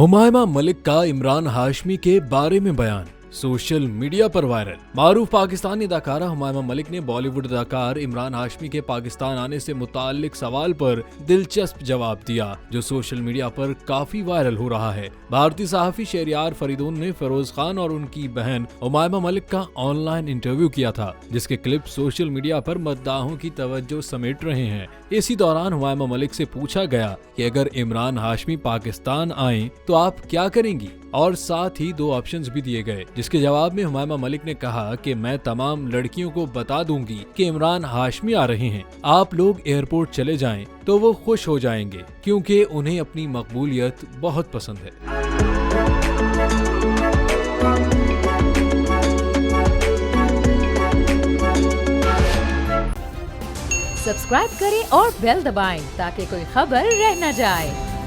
हुमायमा मलिक का इमरान हाशमी के बारे में बयान सोशल मीडिया पर वायरल। मारूफ पाकिस्तानी अदाकारा हुमायमा मलिक ने बॉलीवुड अदाकार इमरान हाशमी के पाकिस्तान आने से मुताल्लिक सवाल पर दिलचस्प जवाब दिया, जो सोशल मीडिया पर काफी वायरल हो रहा है। भारतीय सहाफी शहरयार फरीदून ने फिरोज खान और उनकी बहन हुमायमा मलिक का ऑनलाइन इंटरव्यू किया था, जिसके क्लिप सोशल मीडिया पर मद्दाहों की तवज्जो समेट रहे हैं। इसी दौरान हुमायमा मलिक से पूछा गया कि अगर इमरान हाशमी पाकिस्तान आए तो आप क्या करेंगी, और साथ ही 2 ऑप्शंस भी दिए गए, जिसके जवाब में हुमायमा मलिक ने कहा कि मैं तमाम लड़कियों को बता दूंगी कि इमरान हाशमी आ रहे हैं, आप लोग एयरपोर्ट चले जाएं तो वो खुश हो जाएंगे, क्योंकि उन्हें अपनी मकबूलियत बहुत पसंद है। सब्सक्राइब करें और बेल दबाएं ताकि कोई खबर रह न जाए।